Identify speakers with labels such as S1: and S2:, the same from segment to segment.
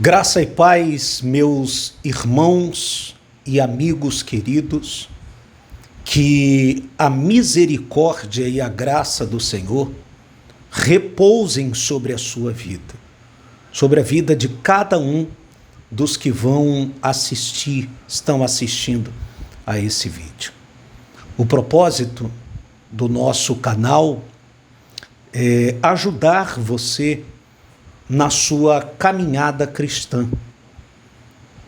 S1: Graça e paz, meus irmãos e amigos queridos, que a misericórdia e a graça do Senhor repousem sobre a sua vida, sobre a vida de cada um dos que estão assistindo a esse vídeo. O propósito do nosso canal é ajudar você na sua caminhada cristã.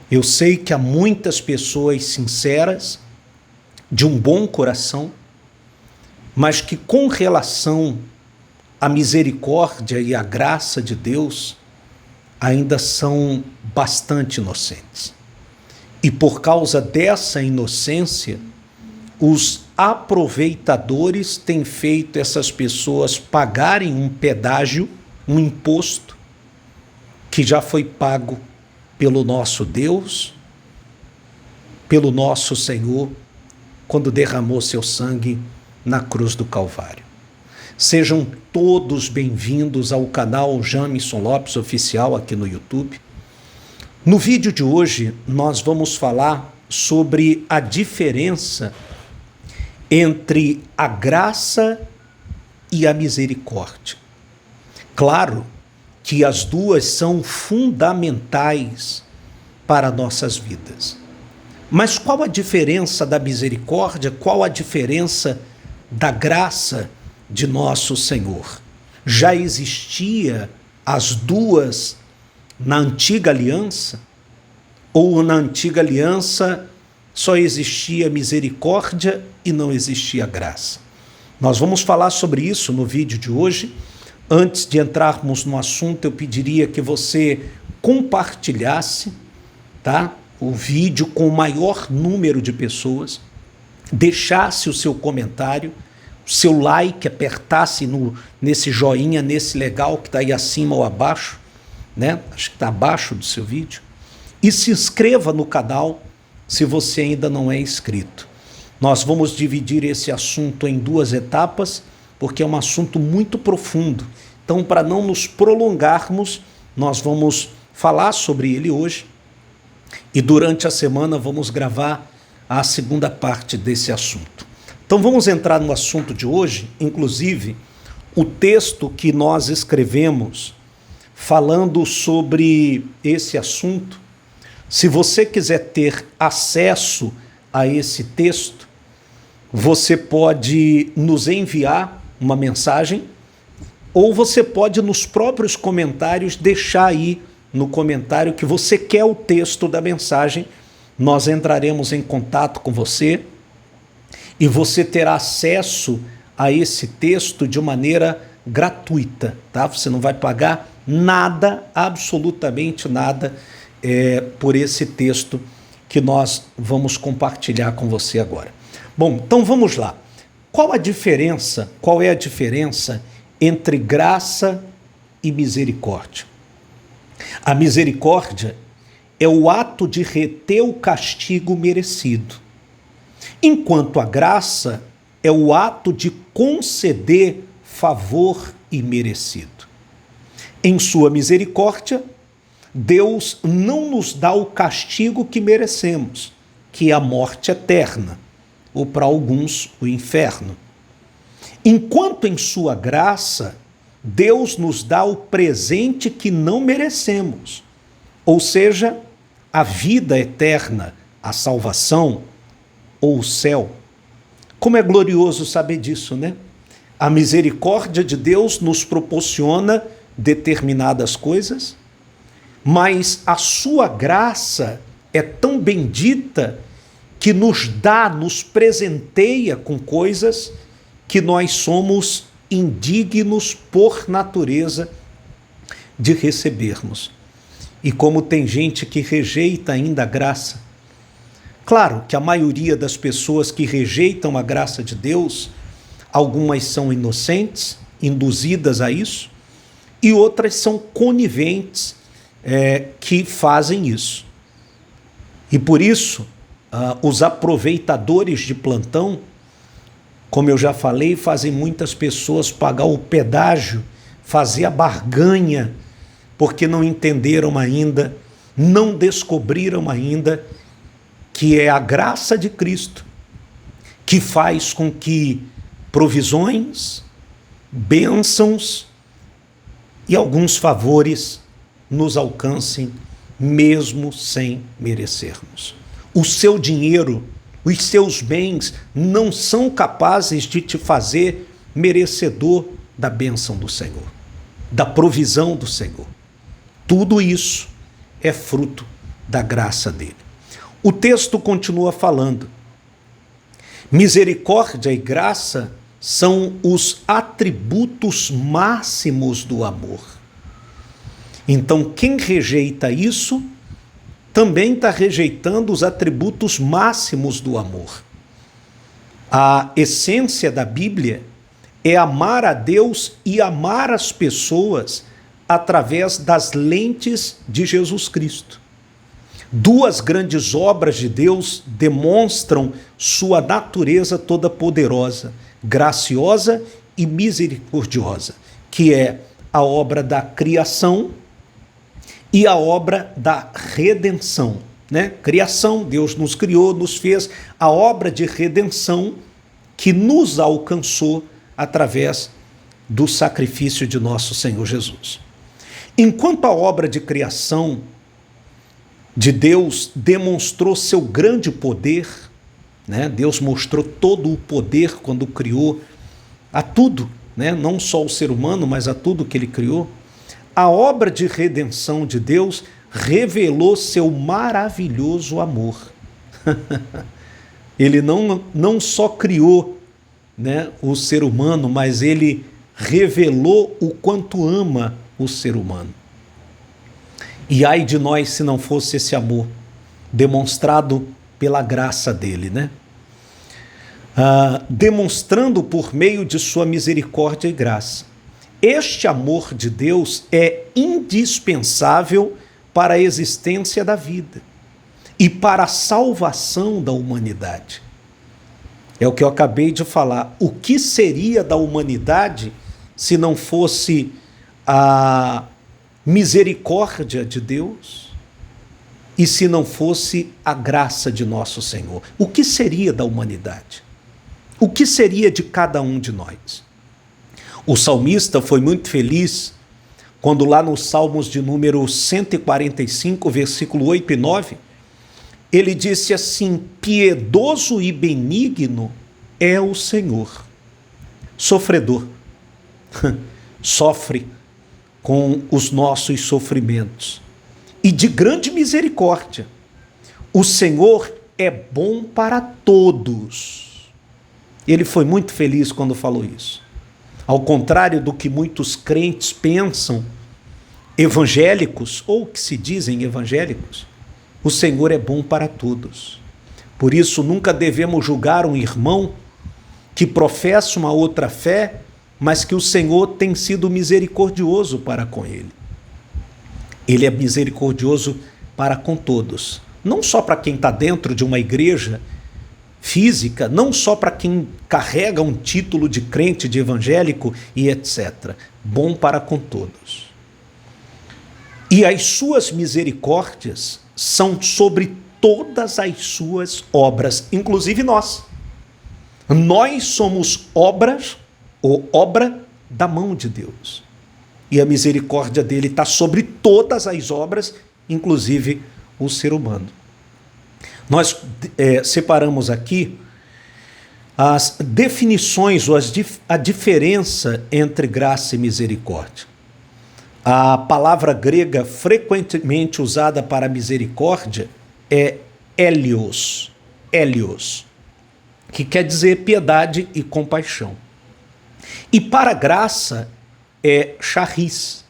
S1: Eu sei que há muitas pessoas sinceras, de um bom coração, mas que com relação à misericórdia e à graça de Deus, ainda são bastante inocentes. E por causa dessa inocência, os aproveitadores têm feito essas pessoas pagarem um pedágio, um imposto, que já foi pago pelo nosso Deus, pelo nosso Senhor, quando derramou seu sangue na cruz do Calvário. Sejam todos bem-vindos ao canal Jamison Lopes Oficial aqui no YouTube. No vídeo de hoje, nós vamos falar sobre a diferença entre a graça e a misericórdia. Claro que as duas são fundamentais para nossas vidas. Mas qual a diferença da misericórdia? Qual a diferença da graça de nosso Senhor? Já existia as duas na antiga aliança? Ou na antiga aliança só existia misericórdia e não existia graça? Nós vamos falar sobre isso no vídeo de hoje. Antes de entrarmos no assunto, eu pediria que você compartilhasse, o vídeo com o maior número de pessoas, deixasse o seu comentário, o seu like, apertasse nesse joinha, nesse legal que está aí acima ou abaixo, acho que está abaixo do seu vídeo, e se inscreva no canal se você ainda não é inscrito. Nós vamos dividir esse assunto em duas etapas, porque é um assunto muito profundo. Então, para não nos prolongarmos, nós vamos falar sobre ele hoje e durante a semana vamos gravar a segunda parte desse assunto. Então, vamos entrar no assunto de hoje, inclusive o texto que nós escrevemos falando sobre esse assunto. Se você quiser ter acesso a esse texto, você pode nos enviar uma mensagem, ou você pode nos próprios comentários deixar aí no comentário que você quer o texto da mensagem. Nós entraremos em contato com você e você terá acesso a esse texto de maneira gratuita, Você não vai pagar nada, absolutamente nada, por esse texto que nós vamos compartilhar com você agora. Bom, então vamos lá. Qual é a diferença entre graça e misericórdia? A misericórdia é o ato de reter o castigo merecido, enquanto a graça é o ato de conceder favor imerecido. Em sua misericórdia, Deus não nos dá o castigo que merecemos, que é a morte eterna, ou para alguns o inferno. Enquanto em sua graça, Deus nos dá o presente que não merecemos, ou seja, a vida eterna, a salvação ou o céu. Como é glorioso saber disso, A misericórdia de Deus nos proporciona determinadas coisas, mas a sua graça é tão bendita que nos presenteia com coisas que nós somos indignos por natureza de recebermos. E como tem gente que rejeita ainda a graça, claro que a maioria das pessoas que rejeitam a graça de Deus, algumas são inocentes, induzidas a isso, e outras são coniventes, que fazem isso. E por isso, os aproveitadores de plantão, como eu já falei, fazem muitas pessoas pagar o pedágio, fazer a barganha porque não entenderam ainda, não descobriram ainda que é a graça de Cristo que faz com que provisões, bênçãos e alguns favores nos alcancem mesmo sem merecermos. O seu dinheiro, os seus bens não são capazes de te fazer merecedor da bênção do Senhor, da provisão do Senhor. Tudo isso é fruto da graça dele. O texto continua falando: misericórdia e graça são os atributos máximos do amor. Então, quem rejeita isso, também está rejeitando os atributos máximos do amor. A essência da Bíblia é amar a Deus e amar as pessoas através das lentes de Jesus Cristo. Duas grandes obras de Deus demonstram sua natureza toda poderosa, graciosa e misericordiosa, que é a obra da criação e a obra da redenção. Criação, Deus nos criou, nos fez, a obra de redenção que nos alcançou através do sacrifício de nosso Senhor Jesus. Enquanto a obra de criação de Deus demonstrou seu grande poder, Deus mostrou todo o poder quando criou a tudo, não só o ser humano, mas a tudo que ele criou. A obra de redenção de Deus revelou seu maravilhoso amor. Ele não só criou o ser humano, mas ele revelou o quanto ama o ser humano. E ai de nós se não fosse esse amor demonstrado pela graça dele, demonstrando por meio de sua misericórdia e graça. Este amor de Deus é indispensável para a existência da vida e para a salvação da humanidade. É o que eu acabei de falar. O que seria da humanidade se não fosse a misericórdia de Deus e se não fosse a graça de nosso Senhor? O que seria da humanidade? O que seria de cada um de nós? O salmista foi muito feliz quando lá nos Salmos de número 145, versículo 8 e 9, ele disse assim: piedoso e benigno é o Senhor. Sofredor. Sofre com os nossos sofrimentos. E de grande misericórdia. O Senhor é bom para todos. Ele foi muito feliz quando falou isso. Ao contrário do que muitos crentes pensam, evangélicos, ou que se dizem evangélicos, o Senhor é bom para todos. Por isso, nunca devemos julgar um irmão que professa uma outra fé, mas que o Senhor tem sido misericordioso para com ele. Ele é misericordioso para com todos. Não só para quem está dentro de uma igreja física, não só para quem carrega um título de crente, de evangélico e etc. Bom para com todos. E as suas misericórdias são sobre todas as suas obras, inclusive nós. Nós somos obras ou obra da mão de Deus. E a misericórdia dele está sobre todas as obras, inclusive o ser humano. Nós separamos aqui as definições ou a diferença entre graça e misericórdia. A palavra grega frequentemente usada para misericórdia é elios, que quer dizer piedade e compaixão. E para graça é charis,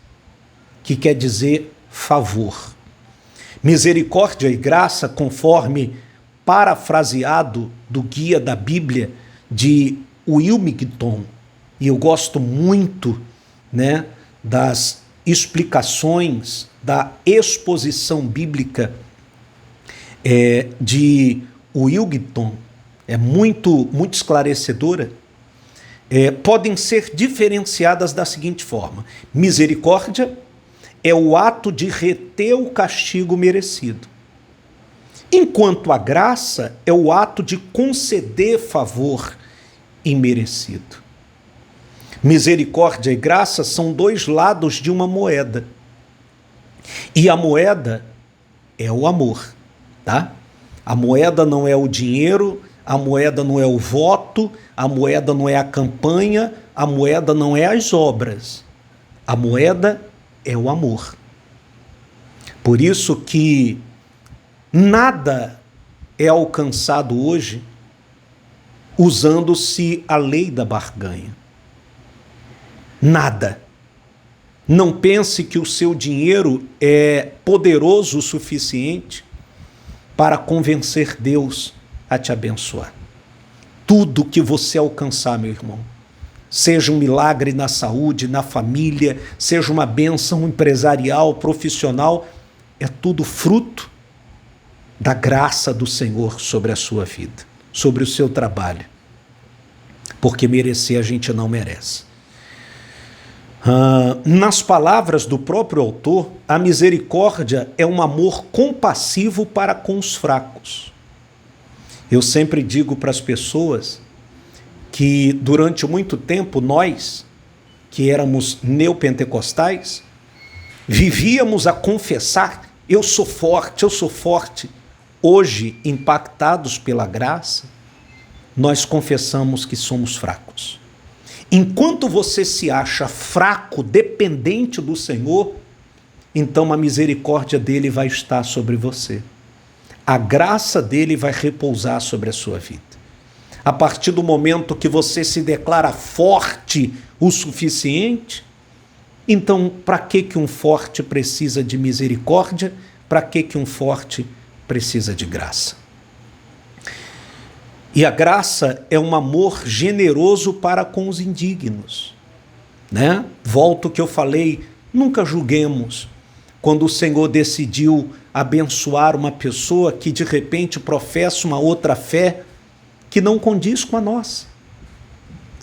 S1: que quer dizer favor. Misericórdia e graça, conforme parafraseado do Guia da Bíblia de Wilmington, e eu gosto muito das explicações, da exposição bíblica de Wilmington, é muito esclarecedora, podem ser diferenciadas da seguinte forma: misericórdia é o ato de reter o castigo merecido, enquanto a graça é o ato de conceder favor imerecido. Misericórdia e graça são dois lados de uma moeda. E a moeda é o amor, tá? A moeda não é o dinheiro, a moeda não é o voto, a moeda não é a campanha, a moeda não é as obras. A moeda é o amor. Por isso que nada é alcançado hoje usando-se a lei da barganha. Nada. Não pense que o seu dinheiro é poderoso o suficiente para convencer Deus a te abençoar. Tudo que você alcançar, meu irmão, seja um milagre na saúde, na família, seja uma bênção empresarial, profissional, é tudo fruto da graça do Senhor sobre a sua vida, sobre o seu trabalho. Porque merecer a gente não merece. Nas palavras do próprio autor, a misericórdia é um amor compassivo para com os fracos. Eu sempre digo para as pessoas que durante muito tempo nós, que éramos neopentecostais, vivíamos a confessar: eu sou forte, eu sou forte. Hoje, impactados pela graça, nós confessamos que somos fracos. Enquanto você se acha fraco, dependente do Senhor, então a misericórdia dele vai estar sobre você. A graça dele vai repousar sobre a sua vida. A partir do momento que você se declara forte o suficiente, então para que um forte precisa de misericórdia? Para que um forte precisa de graça? E a graça é um amor generoso para com os indignos, né? Volto ao que eu falei, nunca julguemos quando o Senhor decidiu abençoar uma pessoa que de repente professa uma outra fé que não condiz com a nossa.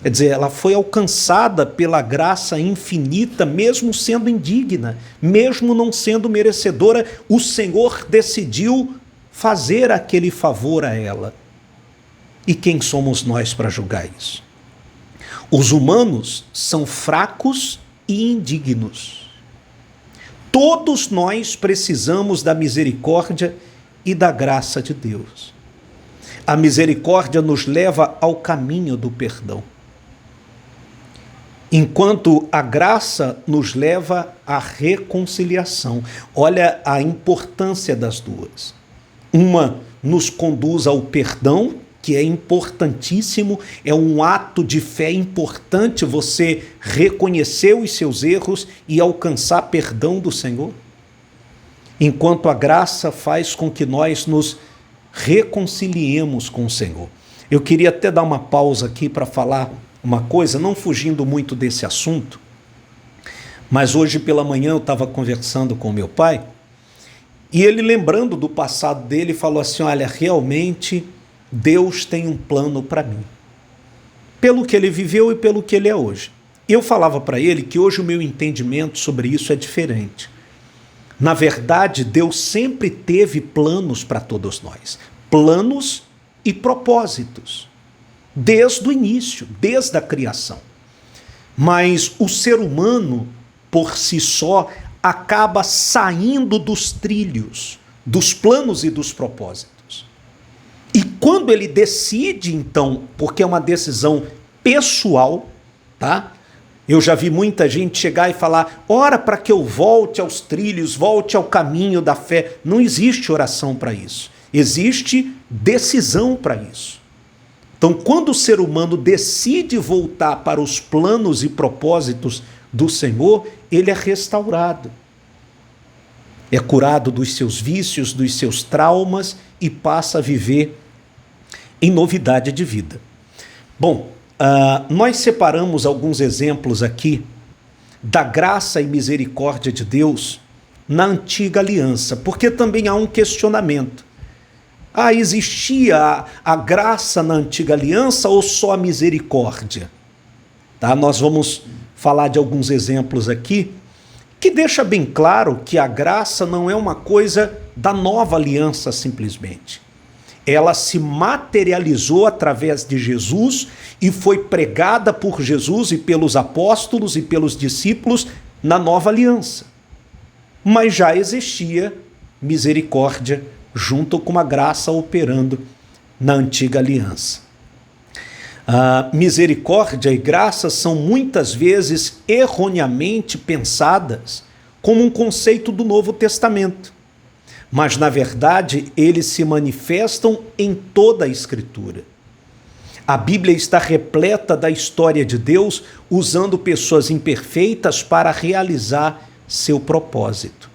S1: Quer dizer, ela foi alcançada pela graça infinita, mesmo sendo indigna, mesmo não sendo merecedora, o Senhor decidiu fazer aquele favor a ela. E quem somos nós para julgar isso? Os humanos são fracos e indignos. Todos nós precisamos da misericórdia e da graça de Deus. A misericórdia nos leva ao caminho do perdão, enquanto a graça nos leva à reconciliação. Olha a importância das duas. Uma nos conduz ao perdão, que é importantíssimo, é um ato de fé importante você reconhecer os seus erros e alcançar perdão do Senhor, enquanto a graça faz com que nós nos reconciliemos com o Senhor. Eu queria até dar uma pausa aqui para falar uma coisa, não fugindo muito desse assunto, mas hoje pela manhã eu estava conversando com meu pai e ele, lembrando do passado dele, falou assim: olha, realmente Deus tem um plano para mim, pelo que ele viveu e pelo que ele é hoje. Eu falava para ele que hoje o meu entendimento sobre isso é diferente. Na verdade, Deus sempre teve planos para todos nós, planos e propósitos, desde o início, desde a criação. Mas o ser humano, por si só, acaba saindo dos trilhos, dos planos e dos propósitos. E quando ele decide, então, porque é uma decisão pessoal, tá? Eu já vi muita gente chegar e falar: ora para que eu volte aos trilhos, volte ao caminho da fé. Não existe oração para isso. Existe decisão para isso. Então, quando o ser humano decide voltar para os planos e propósitos do Senhor, ele é restaurado. É curado dos seus vícios, dos seus traumas e passa a viver em novidade de vida. Bom, nós separamos alguns exemplos aqui da graça e misericórdia de Deus na antiga aliança, porque também há um questionamento. Existia a graça na antiga aliança ou só a misericórdia? Tá? Nós vamos falar de alguns exemplos aqui que deixa bem claro que a graça não é uma coisa da nova aliança simplesmente. Ela se materializou através de Jesus e foi pregada por Jesus e pelos apóstolos e pelos discípulos na nova aliança. Mas já existia misericórdia junto com a graça operando na antiga aliança. A misericórdia e graça são muitas vezes erroneamente pensadas como um conceito do Novo Testamento. Mas, na verdade, eles se manifestam em toda a Escritura. A Bíblia está repleta da história de Deus usando pessoas imperfeitas para realizar seu propósito.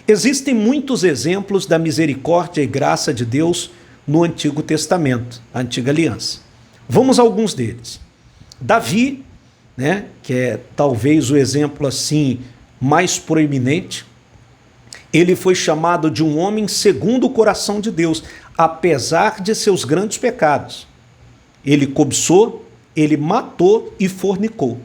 S1: Existem muitos exemplos da misericórdia e graça de Deus no Antigo Testamento, a Antiga Aliança. Vamos a alguns deles. Davi, que é talvez o exemplo assim mais proeminente, ele foi chamado de um homem segundo o coração de Deus, apesar de seus grandes pecados. Ele cobiçou, ele matou e fornicou.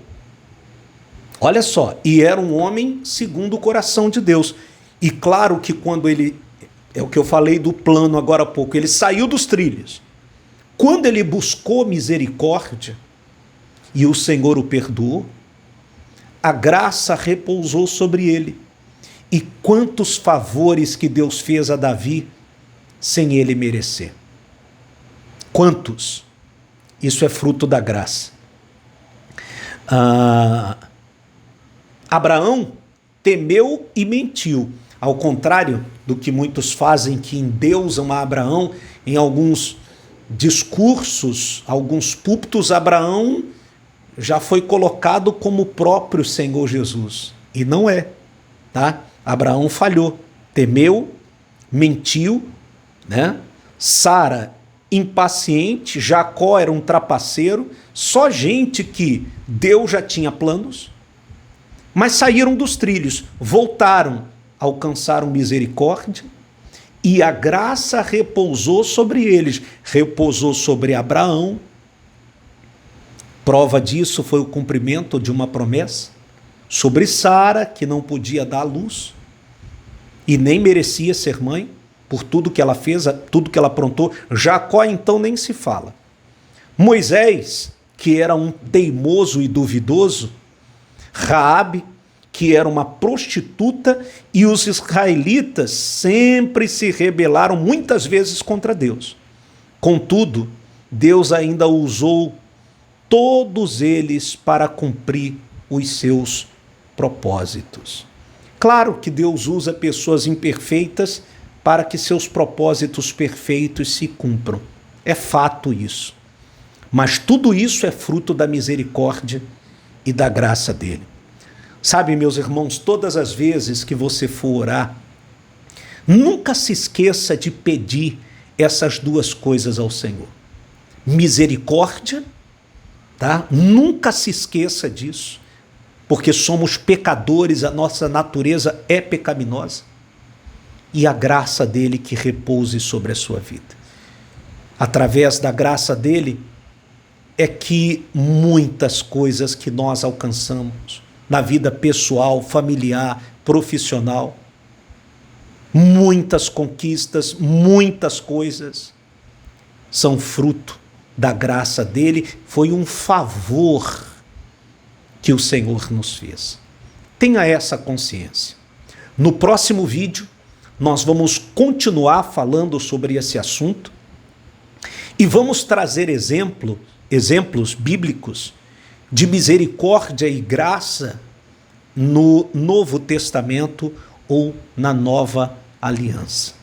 S1: Olha só, e era um homem segundo o coração de Deus. E claro que quando ele, é o que eu falei do plano agora há pouco, ele saiu dos trilhos. Quando ele buscou misericórdia e o Senhor o perdoou, a graça repousou sobre ele. E quantos favores que Deus fez a Davi sem ele merecer. Quantos? Isso é fruto da graça. Abraão temeu e mentiu. Ao contrário do que muitos fazem, que endeusam a Abraão, em alguns discursos, alguns púlpitos, Abraão já foi colocado como o próprio Senhor Jesus. E não é, tá? Abraão falhou, temeu, mentiu, Sara, impaciente, Jacó era um trapaceiro, só gente que Deus já tinha planos, mas saíram dos trilhos, voltaram, alcançaram misericórdia e a graça repousou sobre eles, repousou sobre Abraão. Prova disso foi o cumprimento de uma promessa sobre Sara, que não podia dar à luz e nem merecia ser mãe, por tudo que ela fez, tudo que ela aprontou. Jacó, então, nem se fala. Moisés, que era um teimoso e duvidoso. Raabe, que era uma prostituta, e os israelitas sempre se rebelaram muitas vezes contra Deus. Contudo, Deus ainda usou todos eles para cumprir os seus propósitos. Claro que Deus usa pessoas imperfeitas para que seus propósitos perfeitos se cumpram. É fato isso. Mas tudo isso é fruto da misericórdia e da graça dele. Sabe, meus irmãos, todas as vezes que você for orar, nunca se esqueça de pedir essas duas coisas ao Senhor. Misericórdia, tá? Nunca se esqueça disso, porque somos pecadores, a nossa natureza é pecaminosa. E a graça dele que repouse sobre a sua vida. Através da graça dele é que muitas coisas que nós alcançamos na vida pessoal, familiar, profissional, muitas conquistas, muitas coisas são fruto da graça dele, foi um favor que o Senhor nos fez. Tenha essa consciência. No próximo vídeo, nós vamos continuar falando sobre esse assunto e vamos trazer exemplos bíblicos de misericórdia e graça no Novo Testamento ou na Nova Aliança.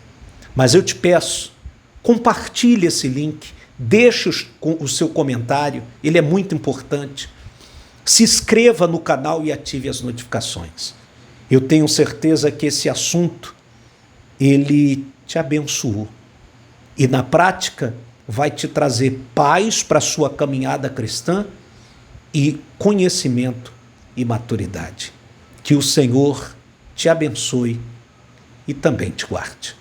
S1: Mas eu te peço, compartilhe esse link, deixe o seu comentário, ele é muito importante. Se inscreva no canal e ative as notificações. Eu tenho certeza que esse assunto ele te abençoou e na prática vai te trazer paz para a sua caminhada cristã e conhecimento e maturidade. Que o Senhor te abençoe e também te guarde.